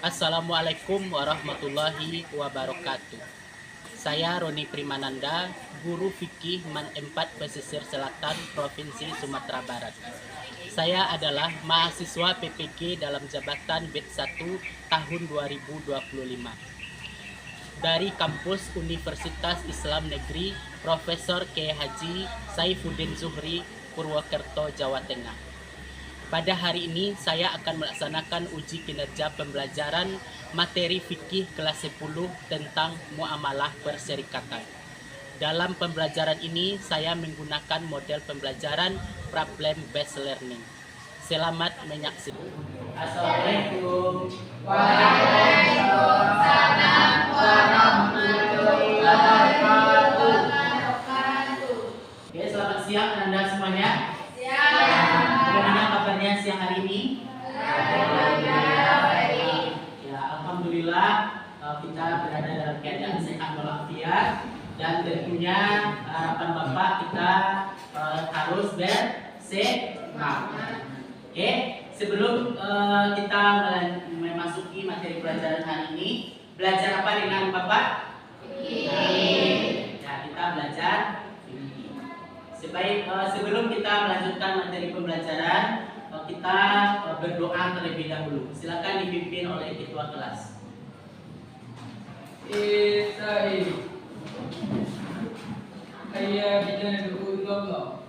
Assalamualaikum warahmatullahi wabarakatuh. Saya Roni Primananda, guru fikih Man 4 Pesisir Selatan Provinsi Sumatera Barat. Saya adalah mahasiswa PPG dalam jabatan BED 1 tahun 2025 dari kampus Universitas Islam Negeri Profesor K. Haji Saifuddin Zuhri, Purwokerto, Jawa Tengah. Pada hari ini saya akan melaksanakan uji kinerja pembelajaran materi fikih kelas 10 tentang muamalah perserikatan. Dalam pembelajaran ini saya menggunakan model pembelajaran problem based learning. Selamat menyaksikan. Assalamualaikum. Waalaikumsalam warahmatullahi wabarakatuh. Oke, selamat siang Anda semuanya. Bagaimana kabarnya siang hari ini? Ya, alhamdulillah kita berada dalam keadaan sehat walafiat dan tentunya harapan Bapak kita harus bersemangat. Oke, sebelum kita memasuki materi pelajaran hari ini, belajar apa dengan Bapak? Ya, kita belajar. Sebelum kita melanjutkan materi pembelajaran, kita berdoa terlebih dahulu. Silakan dipimpin oleh ketua kelas. Saya kita dulu Allah.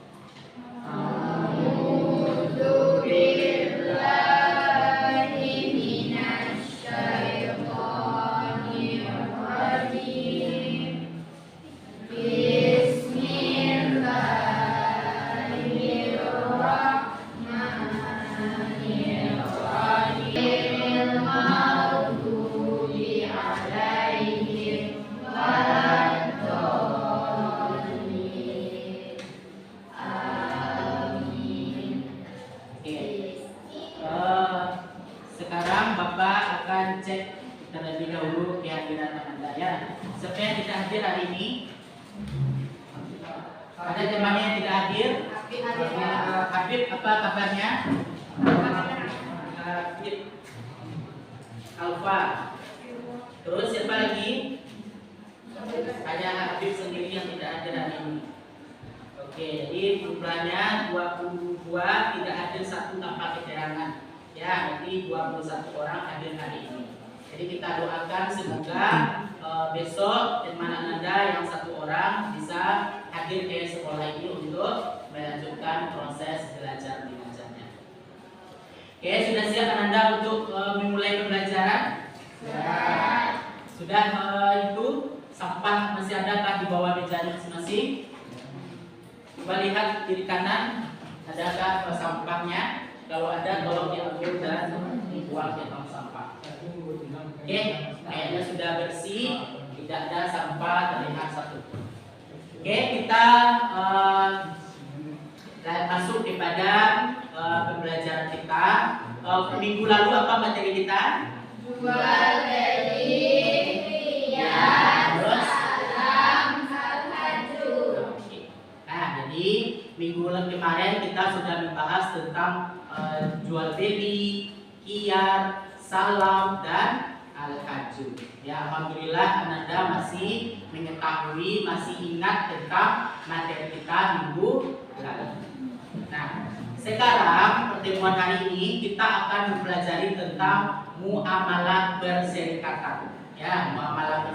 Sekarang Bapak akan cek terlebih dahulu kehadiran Anda ya. Siapa yang tidak hadir hari ini? Ada temannya yang tidak hadir? Habib, apa kabarnya? Habib Alfa. Terus siapa lagi? Ada Habib sendiri yang tidak hadir hari ini. Oke, jadi jumlahnya 22, tidak hadir satu tanpa keterangan. Ya, nanti 21 orang hadir hari ini. Jadi kita doakan semoga besok teman Anda yang satu orang bisa hadir ke sekolah ini untuk melanjutkan proses belajar mengajarnya. Oke, sudah siap Anda untuk memulai pembelajaran? Sudah itu sampah masih adakah di bawah mejanya masing-masing? Coba lihat kiri kanan, adakah sampahnya? Kalau ada, tolong diambil dan dibuang ke tong sampah. Oke, kayaknya sudah bersih, tidak ada sampah terlihat satu. Oke, kita masuk kepada pembelajaran kita. Minggu lalu apa materi kita? Jual beli, Terus? salam, al-hajju. Nah, jadi minggu kemarin kita sudah membahas tentang jual beli, qiyar, salam, dan al-hajju. Ya, alhamdulillah Anda masih mengetahui, masih ingat tentang materi kita minggu lalu. Nah, sekarang pertemuan hari ini kita akan mempelajari tentang muamalah perserikatan. Ya, muamalah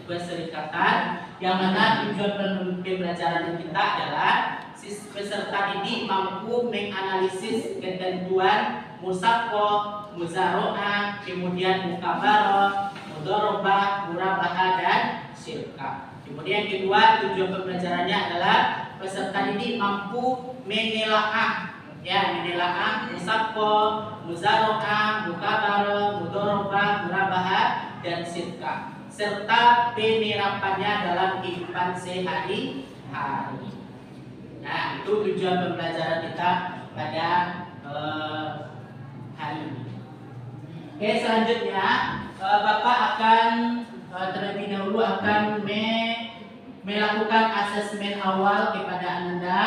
perserikatan yang mana tujuan pembelajaran kita adalah peserta didik mampu menganalisis ketentuan musaqah, muzaro'ah, kemudian mukabarah, mudharabah, murabahah, dan syirkah. Kemudian kedua, tujuan pembelajarannya adalah peserta didik mampu menelaah, menelaah musaqah, muzaro'ah, mukabarah, mudharabah, murabahah, dan syirkah, serta penerapannya dalam kehidupan sehari-hari. Nah, itu tujuan pembelajaran kita pada hari ini. Oke, selanjutnya Bapak akan terlebih dahulu akan melakukan asesmen awal kepada Anda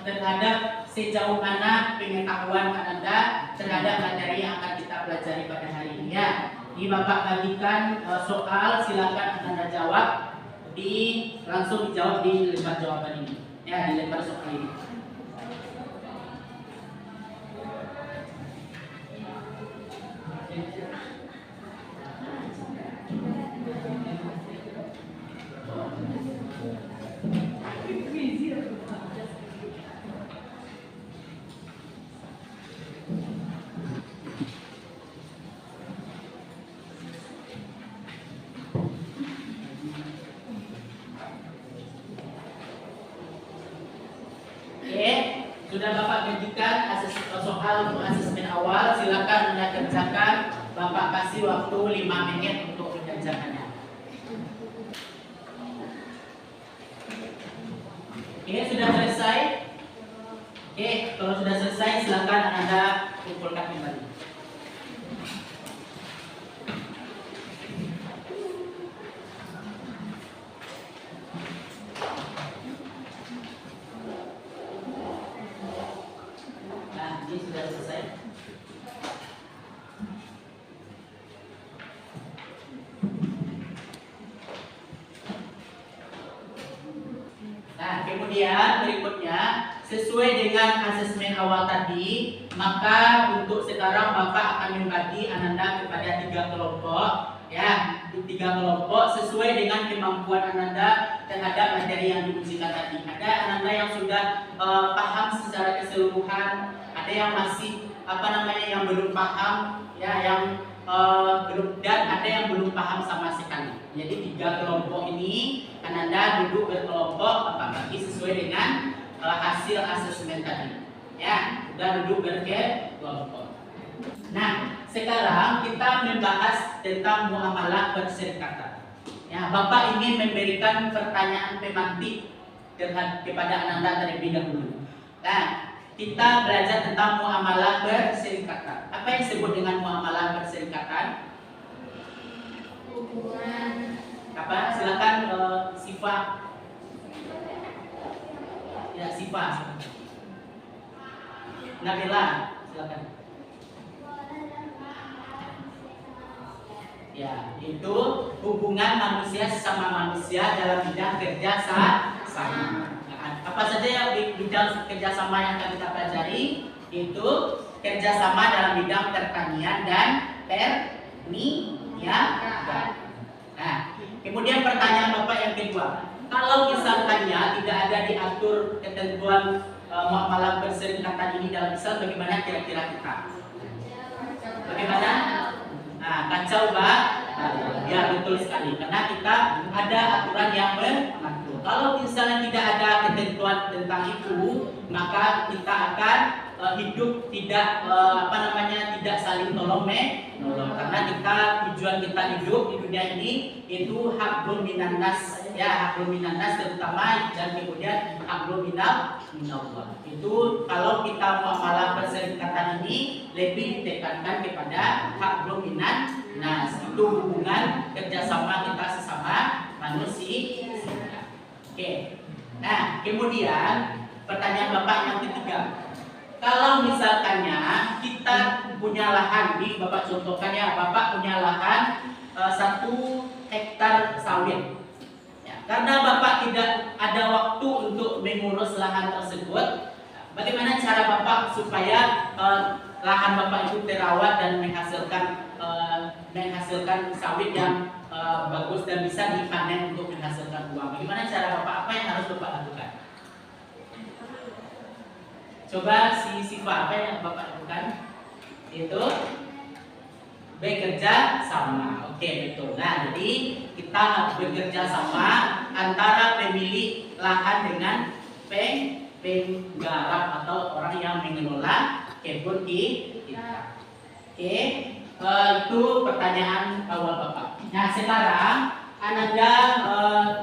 terhadap sejauh mana pengetahuan Ananda terhadap materi yang akan kita pelajari pada hari ini ya. Ini Bapak bagikan soal, silakan Ananda jawab, langsung dijawab di lembar jawaban ini ya, di lembar soal ini. Sudah Bapak bagikan soal untuk asesmen awal, silakan Anda kerjakan. Bapak kasih waktu 5 menit untuk mengerjakannya. Oke, sudah selesai? Oke, kalau sudah selesai silakan Anda kumpulkan kembali. Sudah selesai. Nah, kemudian berikutnya sesuai dengan asesmen awal tadi, maka untuk sekarang Bapak akan membagi Ananda kepada 3 kelompok ya, 3 kelompok sesuai dengan kemampuan Ananda terhadap materi yang diujikan tadi. Ada Ananda yang sudah paham secara keseluruhan, ada yang masih yang belum paham ya, yang belum, dan ada yang belum paham sama sekali. Jadi 3 kelompok ini Ananda duduk berkelompok, Bapak bagi sesuai dengan hasil asesmen tadi ya, sudah duduk berkelompok. Nah, sekarang kita membahas tentang muamalah perserikatan ya. Bapak ingin memberikan pertanyaan pemantik kepada Ananda terlebih dahulu. Nah, kita belajar tentang muamalah perserikatan. Apa yang disebut dengan muamalah perserikatan? Hubungan. Apa? Silakan Sifa. Ya, Sifa. Nabila, silakan. Ya, itu hubungan manusia sesama manusia dalam bidang kerja sama. Apa saja yang di bidang kerjasama yang akan kita pelajari? Itu kerjasama dalam bidang pertanian dan perniagaan. Nah, kemudian pertanyaan Bapak yang kedua, kalau misalkannya tidak ada diatur ketentuan muamalah perserikatan ini dalam Islam, bagaimana kira-kira kita? Bagaimana? Nah, kacau Pak? Ya, betul sekali, karena kita ada aturan yang mengatur. Kalau misalnya tidak ada ketentuan tentang itu, maka kita akan hidup tidak tidak saling tolong menolong, karena tujuan kita hidup di dunia ini itu hablum minannas ya, hablum minannas terutama, dan kemudian hablum minallah. Itu kalau kita muamalah perserikatan ini lebih ditekankan kepada hablum minannas, itu hubungan kerjasama kita sesama manusia. Oke. Nah, kemudian pertanyaan Bapak yang ketiga, kalau misalkannya kita punya lahan, nih Bapak contohkan ya, Bapak punya lahan 1 hektar sawit ya, karena Bapak tidak ada waktu untuk mengurus lahan tersebut, bagaimana cara Bapak supaya lahan Bapak itu terawat dan menghasilkan sawit yang bagus dan bisa dipanen untuk menghasilkan uang? Bagaimana cara Bapak? Apa yang harus Bapak lakukan? Coba si Sifa, apa yang Bapak lakukan? Itu bekerja sama. Oke, betul. Nah, jadi kita harus bekerja sama antara pemilik lahan dengan penggarap atau orang yang mengelola kebun kita. Oke, itu pertanyaan awal Bapak. Nah, sekarang Ananda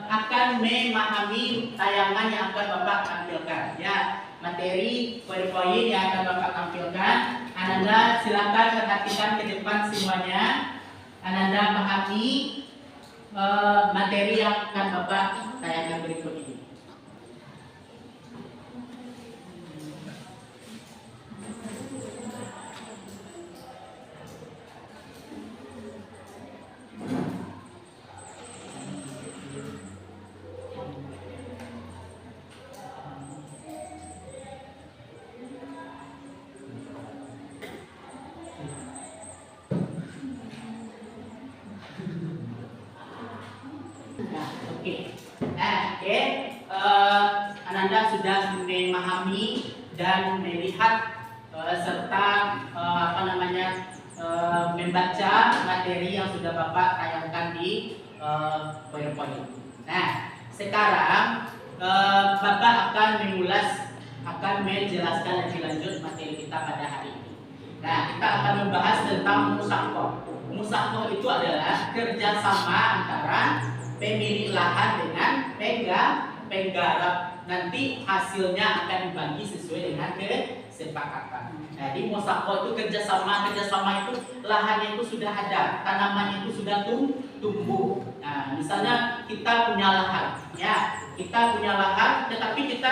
akan memahami tayangan yang akan Bapak tampilkan ya. Materi poin-poin yang akan Bapak tampilkan, Ananda silakan perhatikan ke depan semuanya. Ananda pahami materi yang akan Bapak tayangkan berikut ini. sudah memahami dan melihat serta membaca materi yang sudah Bapak tayangkan di PowerPoint. Nah, sekarang Bapak akan menjelaskan lebih lanjut materi kita pada hari ini. Nah, kita akan membahas tentang musakoh. Musakoh itu adalah kerjasama antara pemilik lahan dengan penggarap. Nanti hasilnya akan dibagi sesuai dengan kesepakatan. Jadi musakoh itu kerjasama itu lahannya itu sudah ada, tanamannya itu sudah tumbuh. Nah, misalnya kita punya lahan, ya tetapi kita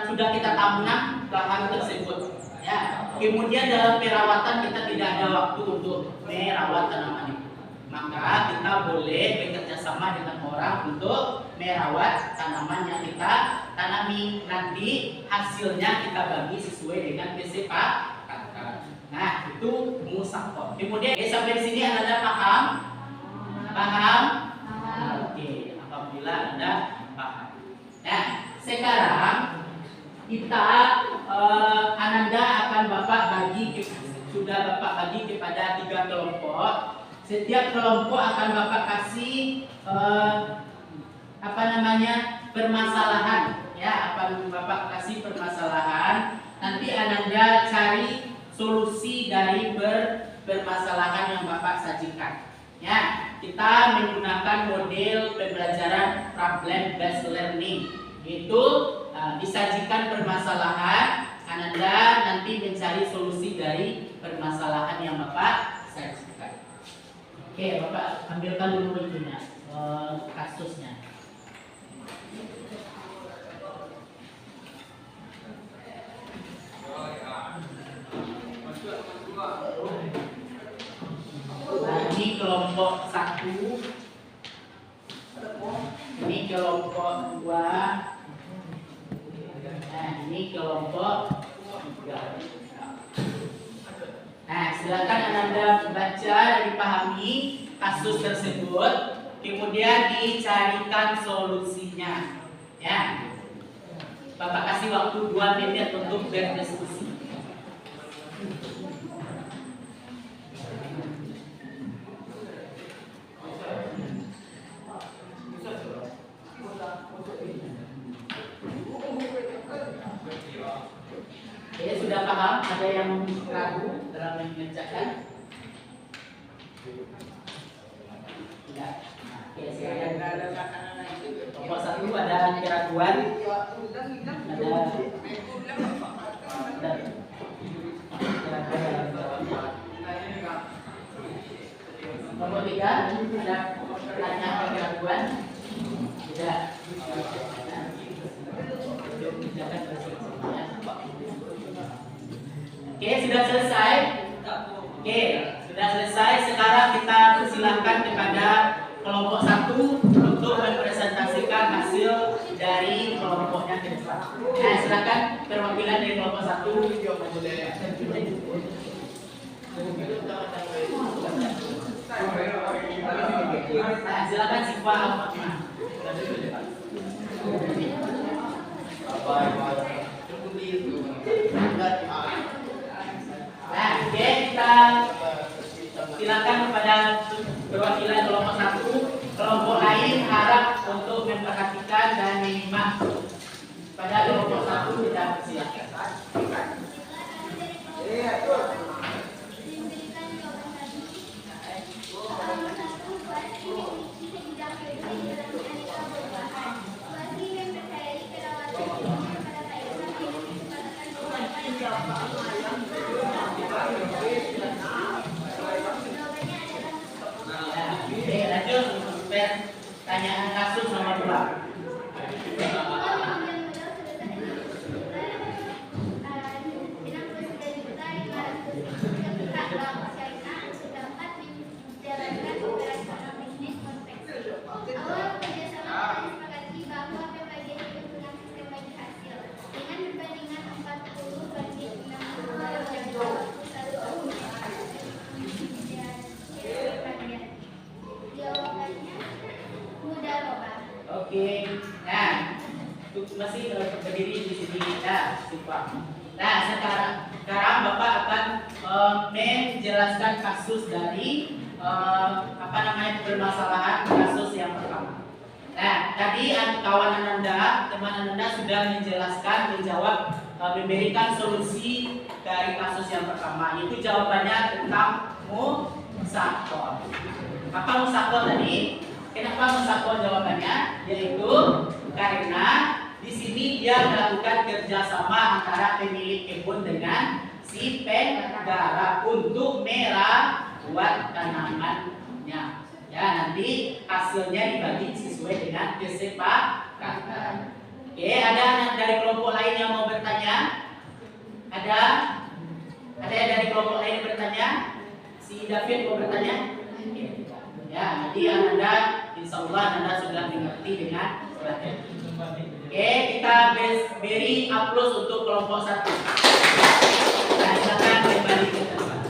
sudah kita tanam lahan tersebut. Ya, kemudian dalam perawatan kita tidak ada waktu untuk merawat tanaman itu. Maka kita boleh bekerja sama dengan orang untuk merawat tanaman yang kita tanami. Nanti hasilnya kita bagi sesuai dengan kesepakatan. Nah, itu musakoh. Kemudian sampai di sini Anda paham? Paham? Oke, alhamdulillah Anda paham. Nah, sekarang kita Ananda akan Bapak bagi kepada 3 kelompok. Setiap kelompok akan Bapak kasih permasalahan, ya, akan Bapak kasih permasalahan. Nanti Ananda cari solusi dari permasalahan yang Bapak sajikan. Ya, kita menggunakan model pembelajaran problem based learning. Itu disajikan permasalahan, Ananda nanti mencari solusi dari permasalahan yang Bapak sajikan. Oke, Bapak ambilkan dulu itunya, kasusnya. Nah, ini kelompok 1, ini kelompok 2, nah ini kelompok 3. Nah, silakan Anda baca dan dipahami kasus tersebut, kemudian dicarikan solusinya. Ya, Bapak kasih waktu 2 menit untuk berdiskusi. Oke, sudah paham? Ada yang ragu dalam mengerjakan? Tidak. Oke, silakan. Kelompok 1 ada keraguan? Kelompok 3 ada pertanyaan keraguan? Tidak. Oke, sudah selesai. Oke, sudah selesai. Sekarang kita persilahkan kepada kelompok 1 untuk mempresentasikan hasil dari kelompoknya ke depan. Nah, silakan perwakilan dari kelompok 1. Nah, silakan siswa Al-Fatmah. Nah, oke, kita silakan kepada perwakilan kelompok 1. Kelompok lain harap untuk memperhatikan dan menyimak. Pada kelompok 1 kita silakan. Oke, lanjut pertanyaan kasus nomor 2. Oke, masih berdiri di sini ya, siswa. Nah, sekarang Bapak akan menjelaskan kasus dari permasalahan kasus yang pertama. Nah, tadi kawan Ananda, teman Ananda sudah menjawab, memberikan solusi dari kasus yang pertama. Itu jawabannya tentang musakol. Apa musakol tadi? Kenapa musakol jawabannya? Yaitu karena di sini dia melakukan kerjasama antara pemilik kebun dengan si penggarap untuk merawat tanamannya. Ya, nanti hasilnya dibagi sesuai dengan kesepakatan. Oke, ada anak dari kelompok lain yang mau bertanya? Ada yang dari kelompok lain yang bertanya? Si David mau bertanya? Ya, nanti Anda, insya Allah Anda sudah mengerti dengan strategi. Oke, kita beri aplaus untuk kelompok 1. Nah, silakan kembali ke tempat.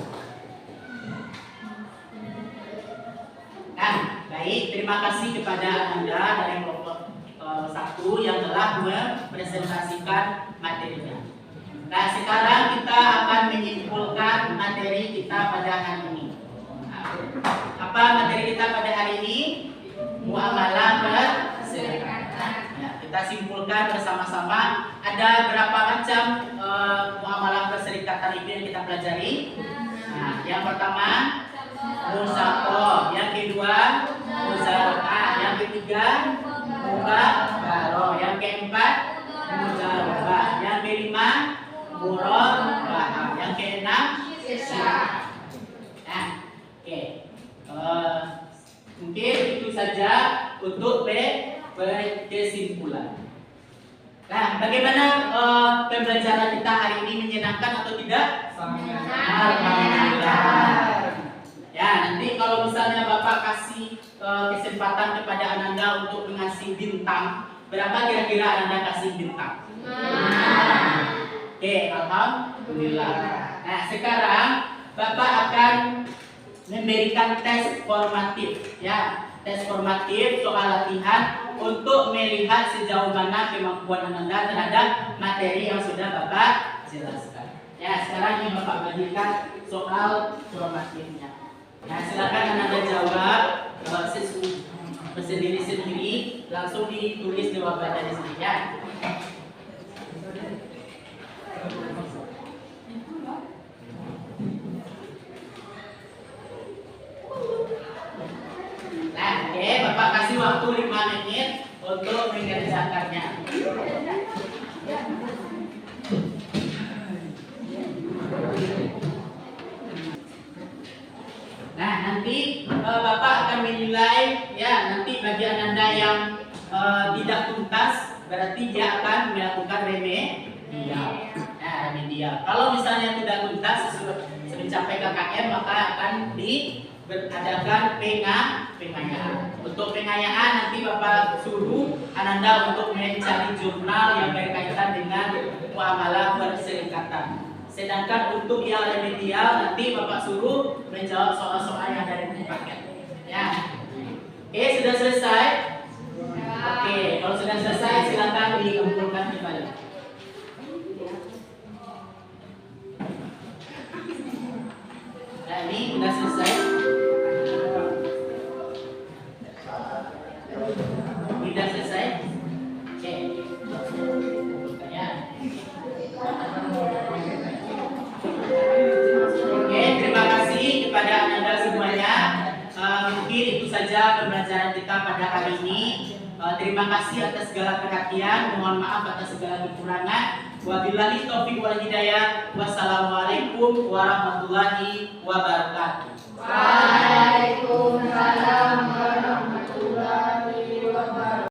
Nah, baik, terima kasih kepada Anda dari kelompok 1 yang telah mempresentasikan materinya. Nah, sekarang kita akan menyimpulkan materi kita pada hari ini. Apa materi kita pada hari ini? Muamalah perserikatan. Ya, kita simpulkan bersama-sama. Ada berapa macam muamalah perserikatan itu yang kita pelajari? Nah, yang pertama musaqah, yang kedua muzara'ah, yang ketiga mubabarah, yang keempat mujarabah, yang kelima murabahah, yang keenam syirah. Nah, oke. Mungkin itu saja untuk kesimpulan. Nah, bagaimana pembelajaran kita hari ini, menyenangkan atau tidak? Alhamdulillah. Ya, nanti kalau misalnya Bapak kasih kesempatan kepada Ananda untuk mengasih bintang, berapa kira-kira Ananda kasih bintang? Oke, alhamdulillah. Nah, sekarang Bapak akan memberikan tes formatif, ya, tes formatif soal latihan untuk melihat sejauh mana kemampuan Ananda terhadap materi yang sudah Bapak jelaskan. Ya, sekarang ini Bapak bagikan soal formatifnya. Nah, silakan Ananda jawab sendiri-sendiri, langsung ditulis jawabannya di sini ya. Nah, oke, Bapak kasih waktu 5 menit untuk mengerjakannya. Nah, nanti Bapak akan menilai, ya, nanti bagi Ananda yang tidak tuntas, berarti dia akan melakukan remedial. Nah, remedial. Kalau misalnya tidak tuntas mencapai KKM, maka akan diadakan pengayaan. Untuk pengayaan nanti Bapak suruh Ananda untuk mencari jurnal yang berkaitan dengan muamalah perserikatan. Sedangkan untuk yang remedial nanti Bapak suruh menjawab soal-soal yang ada di paket. Ya. Oke, sudah selesai? Oke, kalau sudah selesai silakan dikumpulkan kembali. Nah, ini sudah selesai. Sudah selesai? Oke. Ya. Oke, terima kasih kepada Anda semuanya. Mungkin itu saja pembelajaran kita pada hari ini. Terima kasih atas segala perhatian. Mohon maaf atas segala kekurangan. Wabillahi taufiq wal hidayah. Wassalamualaikum warahmatullahi wabarakatuh. Waalaikumsalam warahmatullahi wabarakatuh.